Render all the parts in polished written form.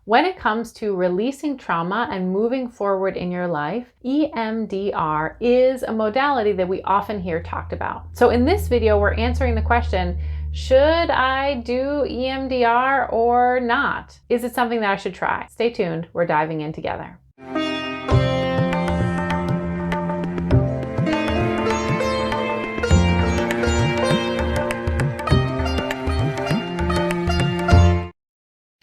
When it comes to releasing trauma and moving forward in your life, EMDR is a modality that we often hear talked about. So in this video, we're answering the question, should I do EMDR or not? Is it something that I should try? Stay tuned, we're diving in together.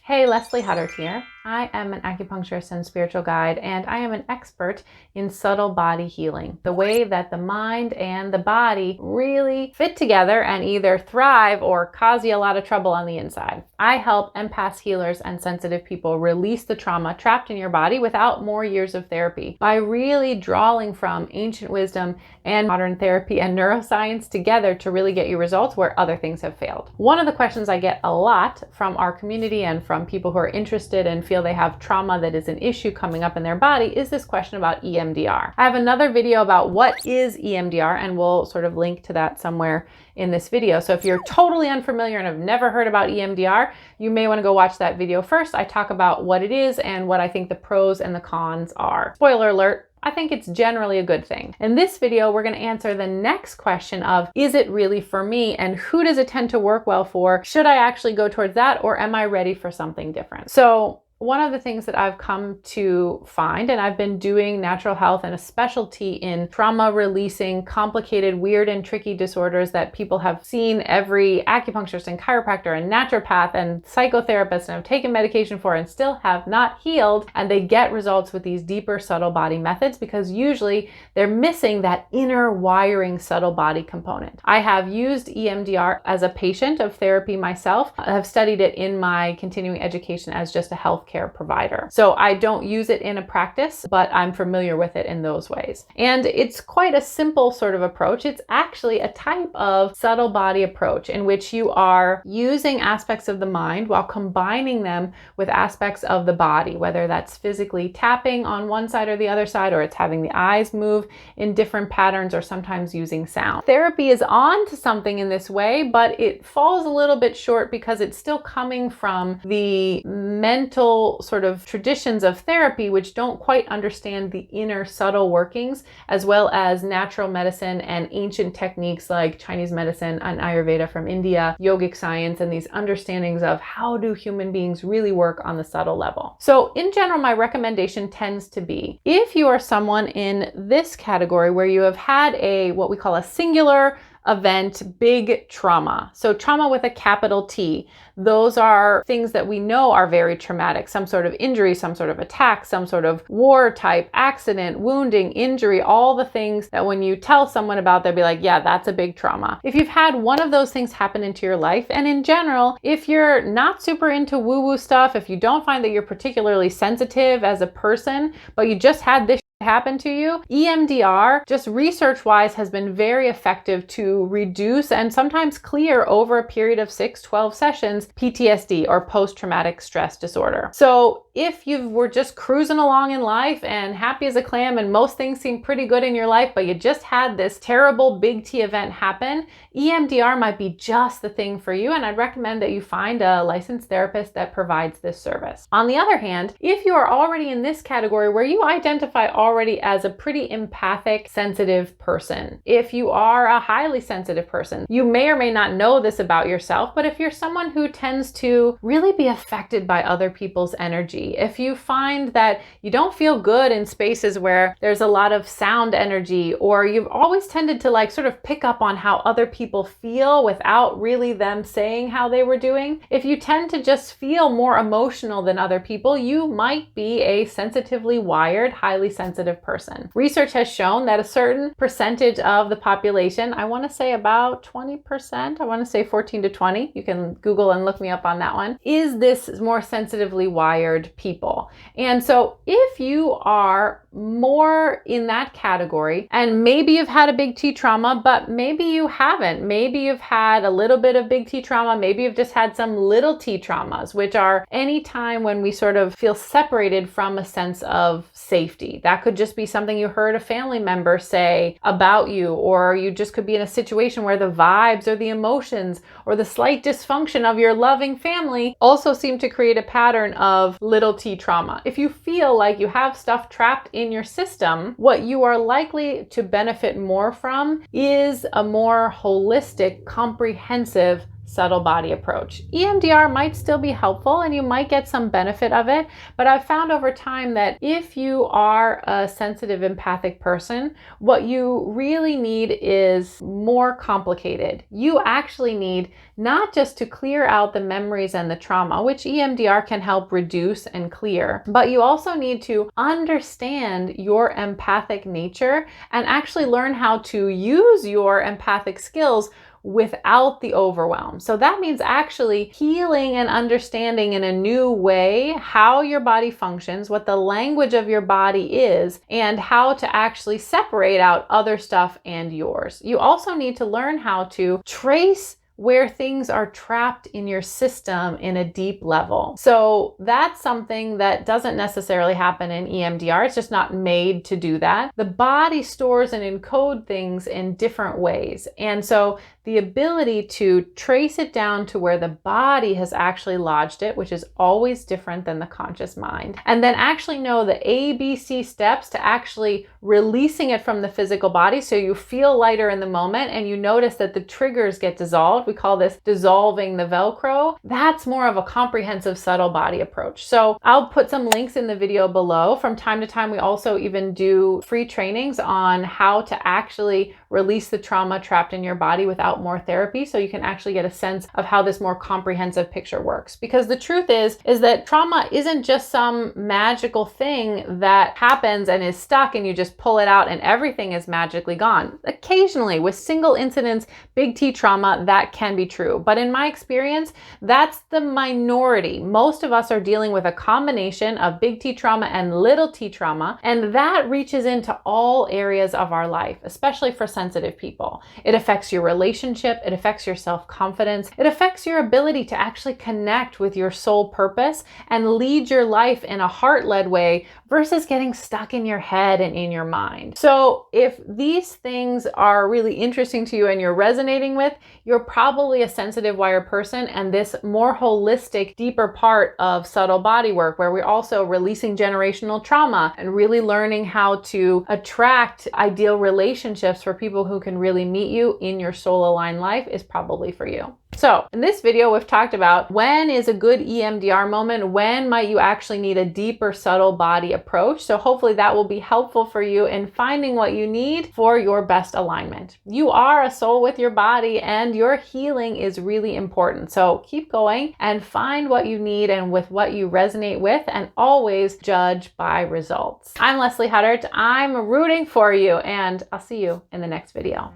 Hey, Leslie Huddart here. I am an acupuncturist and spiritual guide, and I am an expert in subtle body healing, the way that the mind and the body really fit together and either thrive or cause you a lot of trouble on the inside. I help empaths, healers, and sensitive people release the trauma trapped in your body without more years of therapy by really drawing from ancient wisdom and modern therapy and neuroscience together to really get you results where other things have failed. One of the questions I get a lot from our community and from people who are interested and feel they have trauma that is an issue coming up in their body is this question about EMDR. I have another video about what is EMDR, and we'll sort of link to that somewhere in this video. So if you're totally unfamiliar and have never heard about EMDR, you may want to go watch that video first. I talk about what it is and what I think the pros and the cons are. Spoiler alert, I think it's generally a good thing. In this video, we're going to answer the next question of, is it really for me, and who does it tend to work well for? Should I actually go towards that, or am I ready for something different? So one of the things that I've come to find, and I've been doing natural health and a specialty in trauma releasing complicated, weird and tricky disorders that people have seen every acupuncturist and chiropractor and naturopath and psychotherapist and have taken medication for and still have not healed. And they get results with these deeper subtle body methods because usually they're missing that inner wiring subtle body component. I have used EMDR as a patient of therapy myself. I have studied it in my continuing education as just a healthcare provider. So I don't use it in a practice, but I'm familiar with it in those ways. And it's quite a simple sort of approach. It's actually a type of subtle body approach in which you are using aspects of the mind while combining them with aspects of the body, whether that's physically tapping on one side or the other side, or it's having the eyes move in different patterns, or sometimes using sound. Therapy is on to something in this way, but it falls a little bit short because it's still coming from the mental sort of traditions of therapy, which don't quite understand the inner subtle workings, as well as natural medicine and ancient techniques like Chinese medicine and Ayurveda from India, yogic science, and these understandings of how do human beings really work on the subtle level. So in general, my recommendation tends to be, if you are someone in this category where you have had what we call a singular event, big trauma. So trauma with a capital T. Those are things that we know are very traumatic. Some sort of injury, some sort of attack, some sort of war type, accident, wounding, injury, all the things that when you tell someone about, they'll be like, yeah, that's a big trauma. If you've had one of those things happen into your life, and in general, if you're not super into woo-woo stuff, if you don't find that you're particularly sensitive as a person, but you just had this happen to you, EMDR, just research-wise, has been very effective to reduce and sometimes clear over a period of 6-12 sessions PTSD, or post-traumatic stress disorder. So if you were just cruising along in life and happy as a clam and most things seem pretty good in your life, but you just had this terrible big T event happen, EMDR might be just the thing for you, and I'd recommend that you find a licensed therapist that provides this service. On the other hand, if you are already in this category where you identify already as a pretty empathic, sensitive person, if you are a highly sensitive person, you may or may not know this about yourself, but if you're someone who tends to really be affected by other people's energy, if you find that you don't feel good in spaces where there's a lot of sound energy, or you've always tended to sort of pick up on how other people feel without really them saying how they were doing, if you tend to just feel more emotional than other people, you might be a sensitively wired, highly sensitive person. Research has shown that a certain percentage of the population, I want to say about 20%, I want to say 14 to 20, you can Google and look me up on that one, is this more sensitively wired people. And so if you are more in that category, and maybe you've had a big T trauma, but maybe you haven't, maybe you've had a little bit of big T trauma, maybe you've just had some little T traumas, which are any time when we sort of feel separated from a sense of safety. That could just be something you heard a family member say about you, or you just could be in a situation where the vibes or the emotions or the slight dysfunction of your loving family also seem to create a pattern of little t trauma. If you feel like you have stuff trapped in your system, what you are likely to benefit more from is a more holistic, comprehensive subtle body approach. EMDR might still be helpful and you might get some benefit of it, but I've found over time that if you are a sensitive, empathic person, what you really need is more complicated. You actually need not just to clear out the memories and the trauma, which EMDR can help reduce and clear, but you also need to understand your empathic nature and actually learn how to use your empathic skills without the overwhelm. So that means actually healing and understanding in a new way how your body functions, what the language of your body is, and how to actually separate out other stuff and yours. You also need to learn how to trace where things are trapped in your system in a deep level. So that's something that doesn't necessarily happen in EMDR. It's just not made to do that. The body stores and encodes things in different ways. And so the ability to trace it down to where the body has actually lodged it, which is always different than the conscious mind, and then actually know the ABC steps to actually releasing it from the physical body so you feel lighter in the moment and you notice that the triggers get dissolved. We call this dissolving the Velcro. That's more of a comprehensive subtle body approach. So I'll put some links in the video below. From time to time, we also even do free trainings on how to actually release the trauma trapped in your body without more therapy, so you can actually get a sense of how this more comprehensive picture works. Because the truth is that trauma isn't just some magical thing that happens and is stuck and you just pull it out and everything is magically gone. Occasionally, with single incidents, big T trauma, that can be true. But in my experience, that's the minority. Most of us are dealing with a combination of big T trauma and little t trauma, and that reaches into all areas of our life, especially for sensitive people. It affects your relationship, it affects your self-confidence, it affects your ability to actually connect with your soul purpose and lead your life in a heart-led way versus getting stuck in your head and in your mind. So if these things are really interesting to you and you're resonating with, you're probably a sensitive wired person, and this more holistic, deeper part of subtle body work, where we're also releasing generational trauma and really learning how to attract ideal relationships for people who can really meet you in your soul aligned life, is probably for you. So in this video, we've talked about when is a good EMDR moment, when might you actually need a deeper subtle body approach. So hopefully that will be helpful for you in finding what you need for your best alignment. You are a soul with your body and your healing is really important. So keep going and find what you need and with what you resonate with, and always judge by results. I'm Leslie Huddart. I'm rooting for you, and I'll see you in the next video.